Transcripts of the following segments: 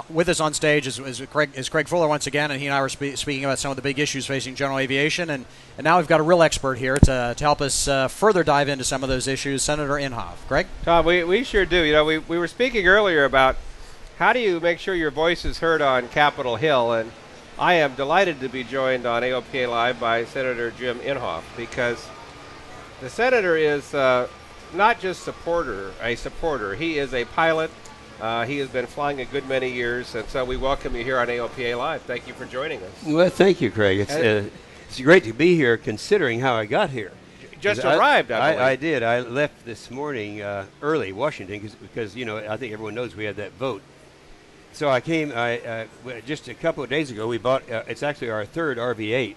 With us on stage is Craig Fuller once again, and he and I were speaking about some of the big issues facing general aviation, and now we've got a real expert here to help us further dive into some of those issues, Senator Inhofe. Craig? Tom, we sure do. You know, we were speaking earlier about how do you make sure your voice is heard on Capitol Hill, and I am delighted to be joined on AOPA Live by Senator Jim Inhofe, because the senator is not just a supporter. He is a pilot. He has been flying a good many years, and so we welcome you here on AOPA Live. Thank you for joining us. Well, thank you, Craig. It's great to be here, considering how I got here. Just arrived, I believe. I did. I left this morning early, Washington, because, you know, I think everyone knows we had that vote. So I came just a couple of days ago. We bought. It's actually our third RV-8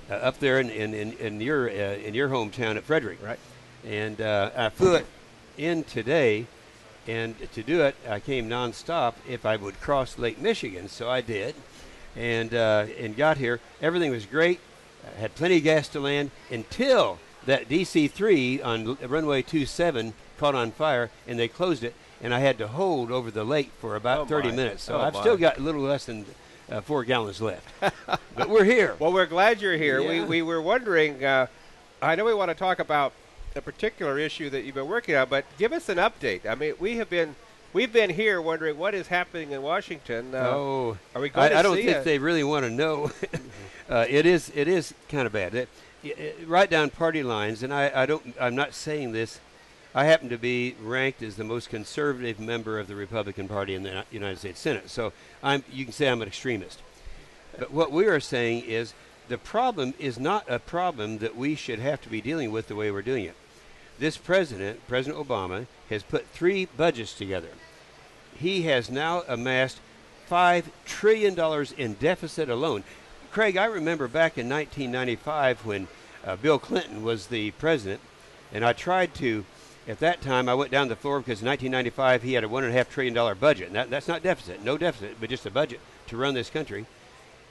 up there in your hometown at Frederick. Right. And I flew it in today. And to do it, I came nonstop if I would cross Lake Michigan. So I did, and got here. Everything was great. I had plenty of gas to land until that DC-3 on runway 27 caught on fire, and they closed it. And I had to hold over the lake for about 30 minutes. So I've still got a little less than 4 gallons left. But we're here. Well, we're glad you're here. Yeah. We were wondering, I know we want to talk about a particular issue that you've been working on, but give us an update. I mean, we've been here wondering what is happening in Washington. Are we going to see I don't think they really want to know. It is kind of bad. Right down party lines, and I'm not saying this. I happen to be ranked as the most conservative member of the Republican Party in the United States Senate. So you can say I'm an extremist. But what we are saying is the problem is not a problem that we should have to be dealing with the way we're doing it. This President Obama, has put 3 budgets together. He has now amassed $5 trillion in deficit alone. Craig, I remember back in 1995 when Bill Clinton was the president, and I tried to. At that time, I went down to the floor because in 1995 he had a $1.5 trillion budget. And that's not deficit, no deficit, but just a budget to run this country.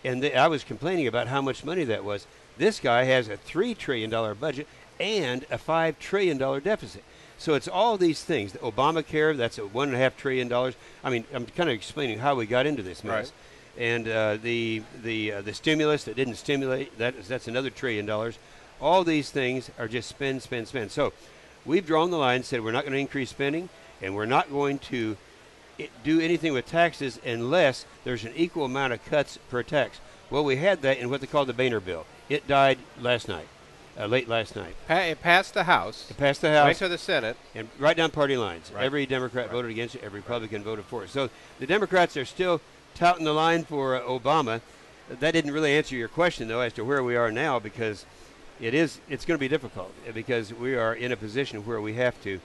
And I was complaining about how much money that was. This guy has a $3 trillion budget and a $5 trillion deficit. So it's all these things. The Obamacare, that's a $1.5 trillion. I mean, I'm kind of explaining how we got into this mess. Right. And the stimulus that didn't stimulate, that's another $1 trillion. All these things are just spend, spend, spend. So we've drawn the line and said we're not going to increase spending, and we're not going to do anything with taxes unless there's an equal amount of cuts per tax. Well, we had that in what they call the Boehner bill. It died last night, late last night. It passed the House. It passed the House. Went to the Senate. And right down party lines. Right. Every Democrat voted against it. Every Republican voted for it. So the Democrats are still touting the line for Obama. That didn't really answer your question, though, as to where we are now, because it's going to be difficult, because we are in a position where we have to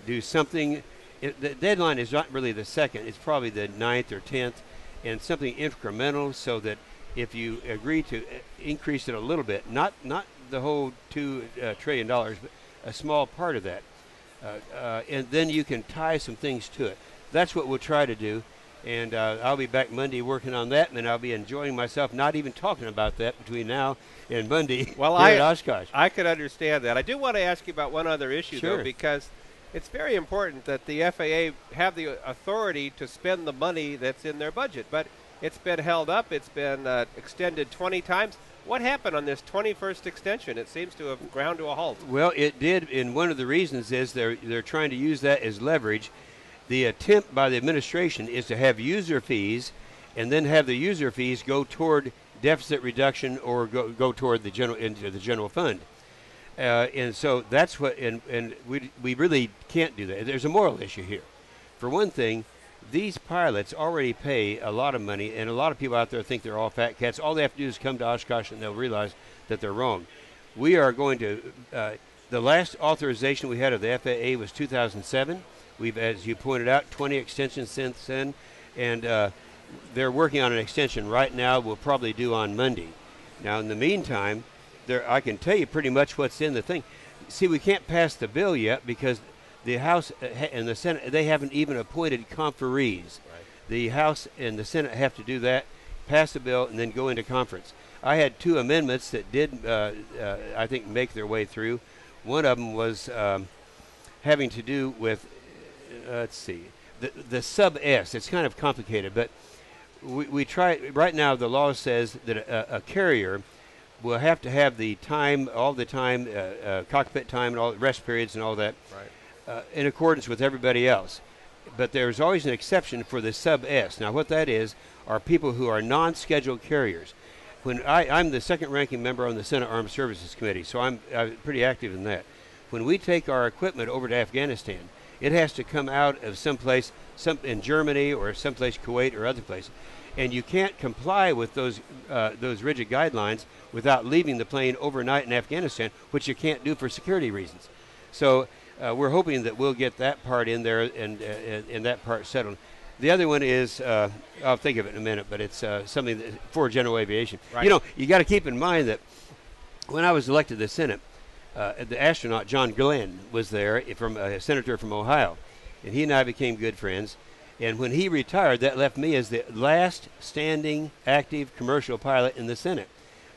do something. The deadline is not really the 2nd. It's probably the 9th or 10th, and something incremental, so that if you agree to increase it a little bit, not the whole $2 trillion, but a small part of that, and then you can tie some things to it. That's what we'll try to do. And I'll be back Monday working on that, and then I'll be enjoying myself, not even talking about that between now and Monday here at Oshkosh. I could understand that. I do want to ask you about one other issue, Sure. though, because it's very important that the FAA have the authority to spend the money that's in their budget. But it's been held up. It's been extended 20 times. What happened on this 21st extension? It seems to have ground to a halt. Well, it did, and one of the reasons is they're trying to use that as leverage. The attempt by the administration is to have user fees, and then have the user fees go toward deficit reduction or go toward into the general fund. And so that's what, and we really can't do that. There's a moral issue here. For one thing, these pilots already pay a lot of money, and a lot of people out there think they're all fat cats. All they have to do is come to Oshkosh, and they'll realize that they're wrong. We are going to, the last authorization we had of the FAA was 2007. We've, as you pointed out, 20 extensions since then, and they're working on an extension right now. We'll probably do on Monday. Now, in the meantime, I can tell you pretty much what's in the thing. See, we can't pass the bill yet because the House and the Senate, they haven't even appointed conferees. Right. The House and the Senate have to do that, pass the bill, and then go into conference. I had 2 amendments that did, I think, make their way through. One of them was having to do with, let's see, the sub S. It's kind of complicated, but we try. Right now, the law says that a carrier will have to have the time, all the time, cockpit time, and all the rest periods and all that, in accordance with everybody else. But there's always an exception for the sub S. Now, what that is are people who are non-scheduled carriers. When I'm the second-ranking member on the Senate Armed Services Committee, so I'm pretty active in that. When we take our equipment over to Afghanistan, it has to come out of someplace, in Germany or someplace Kuwait or other places, and you can't comply with those rigid guidelines without leaving the plane overnight in Afghanistan, which you can't do for security reasons. So we're hoping that we'll get that part in there and that part settled. The other one is, I'll think of it in a minute, but it's something for general aviation. Right. You know, you got to keep in mind that when I was elected to the Senate, the astronaut John Glenn was there, from a senator from Ohio, and he and I became good friends. And when he retired, that left me as the last standing active commercial pilot in the Senate.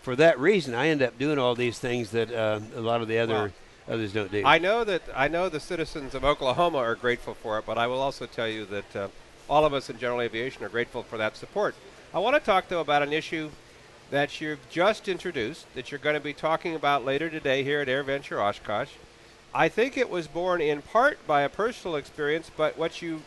For that reason, I ended up doing all these things that a lot of the others don't do. I know the citizens of Oklahoma are grateful for it, but I will also tell you that all of us in general aviation are grateful for that support. I want to talk, though, about an issue that you've just introduced, that you're going to be talking about later today here at AirVenture Oshkosh. I think it was born in part by a personal experience, but what you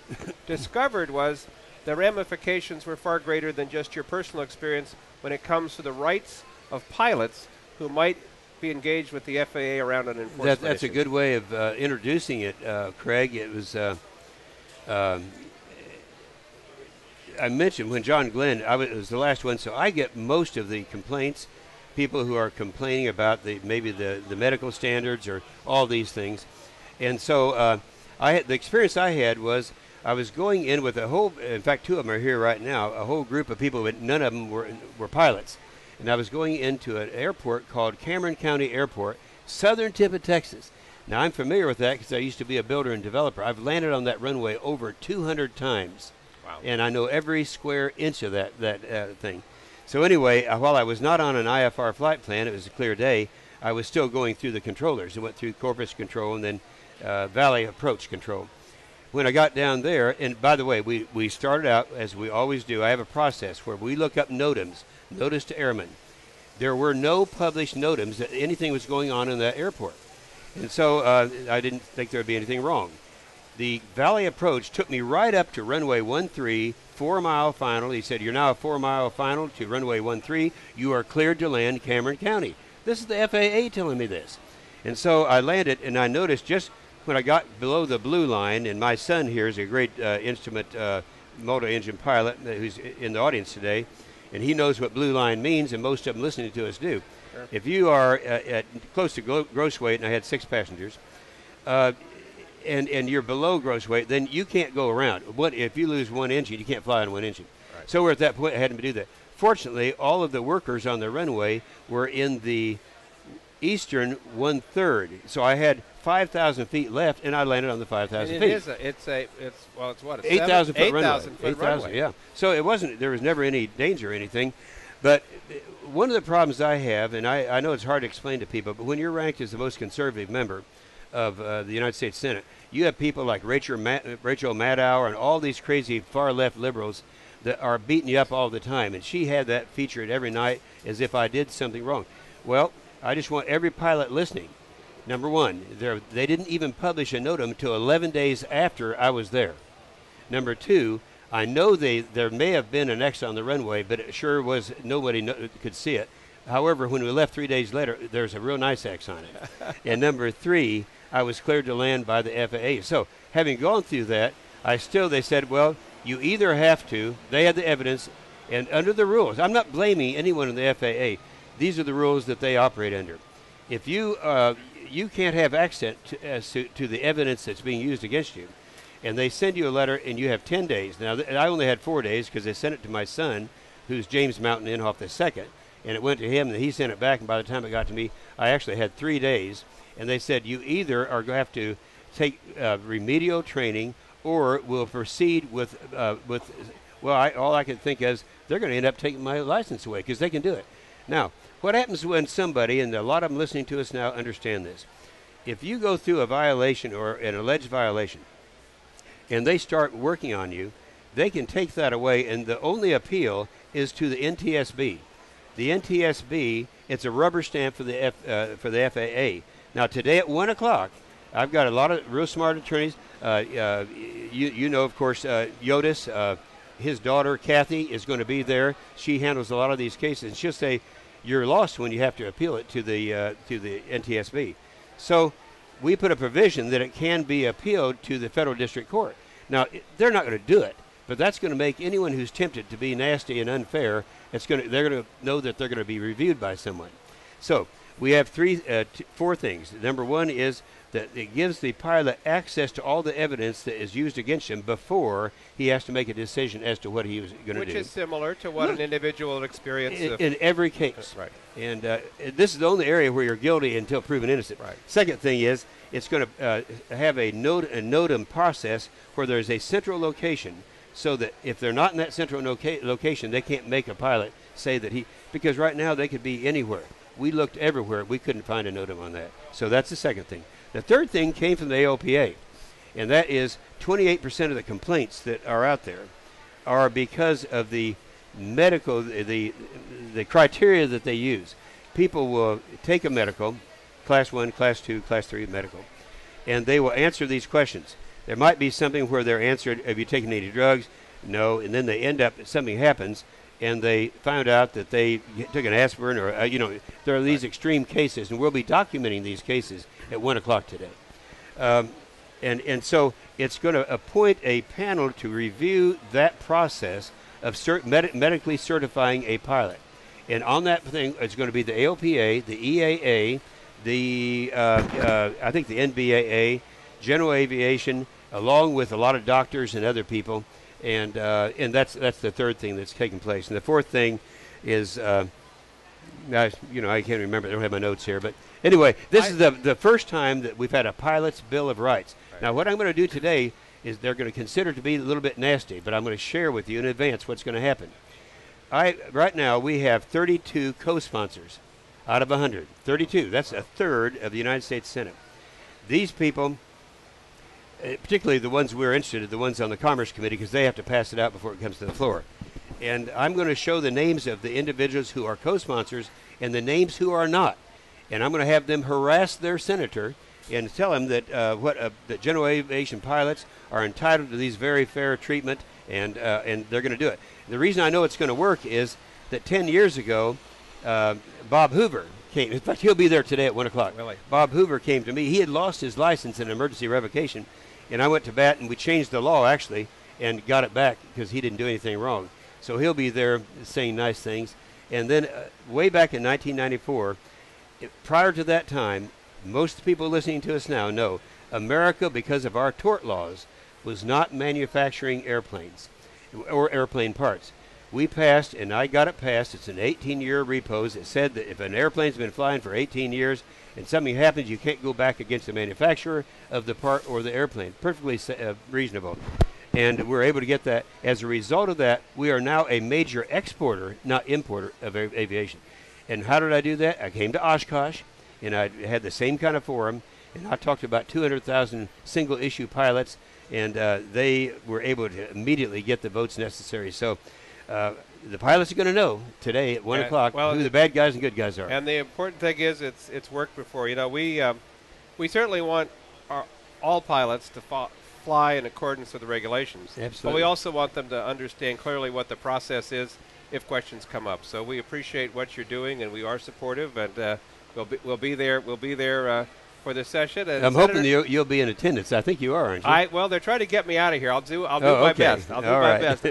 discovered was the ramifications were far greater than just your personal experience when it comes to the rights of pilots who might be engaged with the FAA around an enforcement That's issue. a good way of introducing it, Craig. It was I mentioned when John Glenn, it was the last one, so I get most of the complaints, people who are complaining about maybe the medical standards or all these things. And so the experience I had was I was going in with a whole, in fact, two of them are here right now, a whole group of people, but none of them were pilots. And I was going into an airport called Cameron County Airport, southern tip of Texas. Now, I'm familiar with that because I used to be a builder and developer. I've landed on that runway over 200 times. Wow. And I know every square inch of that thing. So anyway, while I was not on an IFR flight plan, it was a clear day, I was still going through the controllers. I went through Corpus Control and then Valley Approach Control. When I got down there, and by the way, we started out, as we always do, I have a process where we look up NOTAMs, Notice to Airmen. There were no published NOTAMs that anything was going on in that airport. And so I didn't think there would be anything wrong. The Valley Approach took me right up to runway 13, 4-mile final. He said, you're now a 4-mile final to runway 13. You are cleared to land Cameron County. This is the FAA telling me this. And so I landed, and I noticed just when I got below the blue line, and my son here is a great instrument multi-engine pilot who's in the audience today, and he knows what blue line means, and most of them listening to us do. Sure. If you are at close to gross weight, and I had 6 passengers, and you're below gross weight, then you can't go around. If you lose one engine, you can't fly on one engine. Right. So we're at that point, I had to do that. Fortunately, all of the workers on the runway were in the eastern 1/3. So I had 5,000 feet left, and I landed on the 5,000 feet. It's 8,000 foot runway. 8,000 foot runway. Yeah. So there was never any danger or anything. But one of the problems I have, and I know it's hard to explain to people, but when you're ranked as the most conservative member of the United States Senate, you have people like Rachel Maddow and all these crazy far-left liberals that are beating you up all the time. And she had that featured every night as if I did something wrong. Well, I just want every pilot listening. Number one, they didn't even publish a NOTAM until 11 days after I was there. Number two, I know there may have been an X on the runway, but it sure was nobody could see it. However, when we left 3 days later, there's a real nice X on it. And number three, I was cleared to land by the FAA. So having gone through that, they said, well, you either have to, they had the evidence, and under the rules, I'm not blaming anyone in the FAA. These are the rules that they operate under. If you can't have access to the evidence that's being used against you, and they send you a letter and you have 10 days. Now, I only had 4 days because they sent it to my son, who's James Mountain Inhofe II, and it went to him, and he sent it back, and by the time it got to me, I actually had 3 days, and they said, you either are going to have to take remedial training or we'll proceed with all I can think is they're going to end up taking my license away because they can do it. Now, what happens when somebody, and a lot of them listening to us now understand this, if you go through a violation or an alleged violation, and they start working on you, they can take that away, and the only appeal is to the NTSB. The NTSB, it's a rubber stamp for the FAA. Now today at 1 o'clock, I've got a lot of real smart attorneys. You know, of course, Yodis, his daughter Kathy is going to be there. She handles a lot of these cases, and she'll say, "You're lost when you have to appeal it to the NTSB." So we put a provision that it can be appealed to the federal district court. Now they're not going to do it, but that's going to make anyone who's tempted to be nasty and unfair. They're going to know that they're going to be reviewed by someone. So we have four things. Number one is that it gives the pilot access to all the evidence that is used against him before he has to make a decision as to what he was going to do. Which is similar to what an individual would experience. In every case. Right. And this is the only area where you're guilty until proven innocent. Right. Second thing is it's going to have a NOTAM process where there's a central location so that if they're not in that central location, they can't make a pilot say that because right now they could be anywhere. We looked everywhere. We couldn't find a NOTAM on that. So that's the second thing. The third thing came from the AOPA, and that is 28% of the complaints that are out there are because of the medical, the criteria that they use. People will take a medical, class 1, class 2, class 3 medical, and they will answer these questions. There might be something where they're answered, have you taken any drugs? No, and then they end up, something happens, and they found out that they took an aspirin, or, there are these extreme cases, and we'll be documenting these cases at 1 o'clock today. And so it's going to appoint a panel to review that process of medically certifying a pilot. And on that thing, it's going to be the AOPA, the EAA, I think the NBAA, General Aviation, along with a lot of doctors and other people. And that's the third thing that's taking place. And the fourth thing is, I can't remember. I don't have my notes here. But anyway, this is the first time that we've had a pilot's Bill of Rights. Right. Now, what I'm going to do today is they're going to consider to be a little bit nasty, but I'm going to share with you in advance what's going to happen. Right now, we have 32 co-sponsors out of 100. 32. That's a third of the United States Senate. These people, particularly the ones we're interested in, the ones on the Commerce Committee, because they have to pass it out before it comes to the floor. And I'm going to show the names of the individuals who are co-sponsors and the names who are not. And I'm going to have them harass their senator and tell him that that general aviation pilots are entitled to these very fair treatment, and they're going to do it. The reason I know it's going to work is that 10 years ago, Bob Hoover came. In fact, he'll be there today at 1 o'clock. Really? Bob Hoover came to me. He had lost his license in emergency revocation, and I went to bat, and we changed the law, actually, and got it back because he didn't do anything wrong. So he'll be there saying nice things. And then way back in 1994, prior to that time, most people listening to us now know America, because of our tort laws, was not manufacturing airplanes or airplane parts. We passed, and I got it passed, it's an 18-year repose. It said that if an airplane's been flying for 18 years and something happens, you can't go back against the manufacturer of the part or the airplane. Perfectly reasonable. And we're able to get that. As a result of that, we are now a major exporter, not importer, of aviation. And how did I do that? I came to Oshkosh, and I had the same kind of forum, and I talked to about 200,000 single-issue pilots, and they were able to immediately get the votes necessary. So the pilots are going to know today at 1 o'clock who the bad guys and good guys are. And the important thing is it's worked before. We certainly want all pilots to fly in accordance with the regulations. Absolutely. But we also want them to understand clearly what the process is if questions come up. So we appreciate what you're doing, and we are supportive, and we'll be there for this session. And I'm hoping you'll be in attendance. I think you are, aren't you? Well, they're trying to get me out of here. I'll do my best. I'll do my best.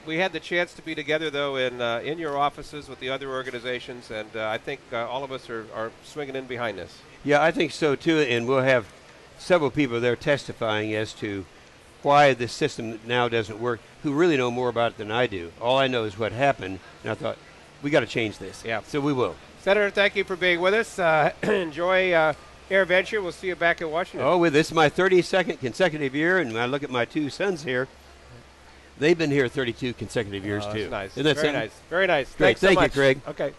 We had the chance to be together, though, in your offices with the other organizations, and I think all of us are swinging in behind this. Yeah, I think so, too, and we'll have several people there testifying as to why the system now doesn't work, who really know more about it than I do. All I know is what happened, and I thought, we got to change this. Yeah. So we will. Senator, thank you for being with us. Enjoy AirVenture. We'll see you back in Washington. Oh, this is my 32nd consecutive year, and when I look at my two sons here, they've been here 32 consecutive years, too. That's nice. Isn't that Very nice. Very nice. Great. Thanks so much. Thank you, Craig. Okay.